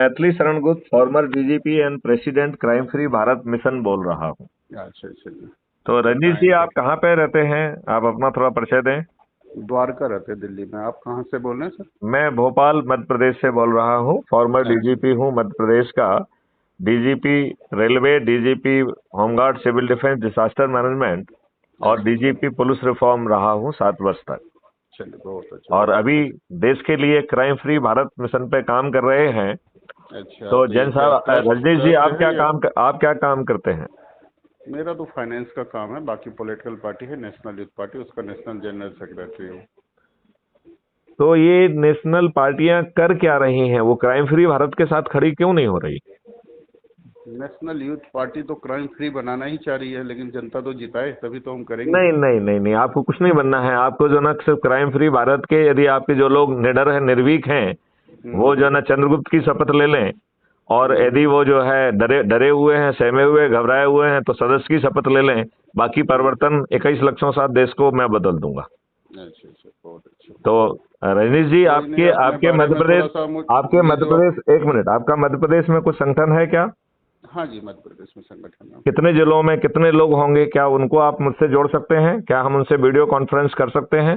Maithili Sharan Gupt, farmer DGP and president crime free Bharat mission बोल रहा हूँ। अच्छा अच्छा जी। तो रजनीश जी, आप कहाँ पे रहते हैं? आप अपना थोड़ा परिचय दें। द्वारका रहते हैं दिल्ली में। आप कहाँ से बोल रहे हैं सर? मैं भोपाल मध्य प्रदेश से बोल रहा हूँ। फॉर्मर अच्छा। डीजीपी हूँ मध्य प्रदेश का। DGP railway, DGP home guard, civil defence, disaster management और डीजीपी पुलिस रिफॉर्म रहा हूँ 7 वर्ष तक। चलिए, बहुत अच्छा। और अभी देश के लिए क्राइम फ्री भारत मिशन पे काम कर रहे हैं। अच्छा, तो ये जैन क्या साहब, रजनीश जी, ट्रस्ट है या? आप क्या काम करते हैं? मेरा तो फाइनेंस का काम है। बाकी पॉलिटिकल पार्टी है नेशनल यूथ पार्टी, उसका नेशनल जनरल सेक्रेटरी हूँ। तो ये नेशनल पार्टियां कर क्या रही हैं? वो क्राइम फ्री भारत के साथ खड़ी क्यों नहीं हो रही? नेशनल यूथ पार्टी तो क्राइम फ्री बनाना ही चाह रही है, लेकिन जनता तो जिताए तभी तो हम करेंगे। नहीं नहीं नहीं नहीं, आपको कुछ नहीं बनना है। आपको जो ना सिर्फ क्राइम फ्री भारत के, यदि आपके जो लोग निडर है, निर्भीक हैं, वो जो ना चंद्रगुप्त की शपथ ले लें, और यदि वो जो है डरे डरे हुए हैं, सहमे हुए, घबराए हुए हैं, तो सदस्य की शपथ ले लें। बाकी परिवर्तन 21 लक्षों साथ देश को मैं बदल दूंगा। अच्छा अच्छा, बहुत अच्छा। तो रजनीश जी, कोई नहीं, अपने आपके बारे मध्य में प्रदेश, थोड़ा सा आपके ये मध्य जो प्रदेश, एक मिनट, आपका मध्य प्रदेश में कुछ संगठन है क्या? हाँ जी, मध्य प्रदेश में संगठन है। कितने जिलों में कितने लोग होंगे? क्या उनको आप मुझसे जोड़ सकते हैं? क्या हम उनसे वीडियो कॉन्फ्रेंस कर सकते हैं?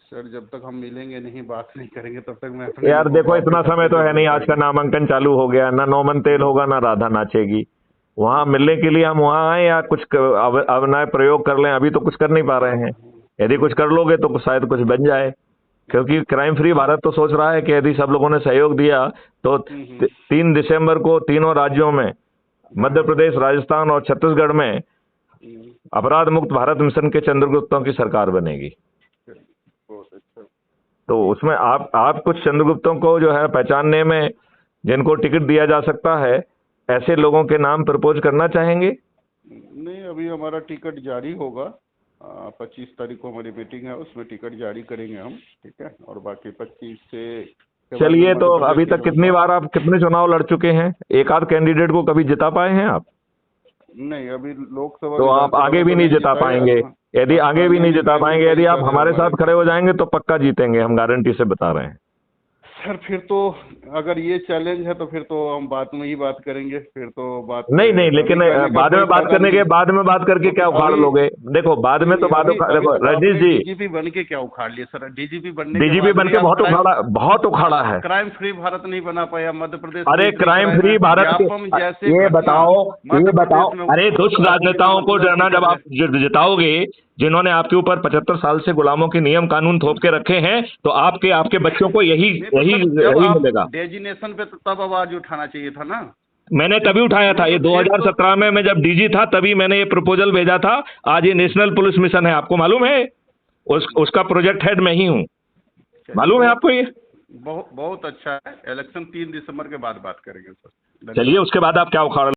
सर, जब तक हम मिलेंगे नहीं, बात नहीं करेंगे, तब तक मैं अपने यार लोगों को देखो, आपके इतना साथ समय तो कैसे है जोड़ नहीं। आज का पाएंगे? नामांकन चालू हो गया, ना नौमन तेल होगा, ना राधा नाचेगी। वहां मिलने के लिए हम वहां आए, या कुछ अभिनय प्रयोग कर लें? अभी तो कुछ कर नहीं पा रहे हैं। यदि कुछ कर लोगे तो शायद कुछ बन जाए। क्योंकि क्राइम फ्री भारत तो सोच रहा है कि यदि सब लोगों ने सहयोग दिया तो 3 दिसंबर को तीनों राज्यों में, मध्य प्रदेश, राजस्थान और छत्तीसगढ़ में, अपराध मुक्त भारत मिशन के चंद्रगुप्तों की सरकार बनेगी। बहुत अच्छा। तो उसमें आप कुछ चंद्रगुप्तों को जो है पहचानने में, जिनको टिकट दिया जा सकता है, ऐसे लोगों के नाम प्रपोज करना चाहेंगे? नहीं, अभी हमारा टिकट जारी होगा। 25 तारीख को हमारी मीटिंग है, उसमें टिकट जारी करेंगे हम। ठीक है, और बाकी 25 से के बाद मैं चलिए, तो मध्य प्रदेश अभी की तक कितनी बनूंगा। बार आप कितने चुनाव लड़ चुके हैं? एक आध कैंडिडेट को कभी जिता पाए हैं आप? नहीं, अभी लोकसभा तो आप विधानसभा आगे में भी तो नहीं नहीं जिता जिता पाएंगे। है। यदि आगे भी स्थानीय नहीं भी जिता कई पाएंगे, यदि कई आप सारे हमारे हमारे। साथ खड़े हो जाएंगे तो पक्का जीतेंगे, हम गारंटी से बता रहे हैं। सर, फिर तो अगर ये चैलेंज है तो फिर तो हम बात में ही बात करेंगे। फिर तो बात नहीं नहीं, लेकिन अभी करने का बाद कोई में बात फायदा करने नहीं के, है। बाद में बात करके क्योंकि क्या उखाड़ अभी लोगे? देखो, बाद नहीं में तो नहीं, अभी देखो तक रजनीश आपने जी, डीजीपी बन के क्या उखाड़ लिया सर? डीजीपी बनने के डीजीपी बाद बन भी के आप बहुत उखाड़ा है। क्राइम फ्री भारत नहीं बना पाया। मध्य प्रदेश में अरे इतनी क्राइम क्राइम है। फ्री भारत के, व्यापम जैसे ये घटना बताओ, मध्य ये बताओ, प्रदेश में अरे दुष्ट हुई ना, राजनेताओं को जो मतलब है ना, कि जब आप जिताओगे, जिन्होंने आपके ऊपर 75 साल से गुलामों के नियम कानून थोप के रखे हैं, तो आपके आपके बच्चों को यही नहीं तो यही सर, जब यही आप मिलेगा। डेजिनेशन पे तो तब आवाज उठाना चाहिए था ना। मैंने तभी उठाया था। नहीं ये तो एक तो 2017 में मैं जब डीजी था, तभी मैंने ये प्रपोजल भेजा था। आज ये नेशनल पुलिस मिशन है, आपको मालूम है? उसका प्रोजेक्ट हेड मैं ही हूँ। चलिए, मालूम है बहुत आपको ये? बहुत बहुत अच्छा है। इलेक्शन 3 दिसंबर के बाद बात करेंगे सर। चलिए, धन्यवाद। उसके बाद आप क्या उखाड़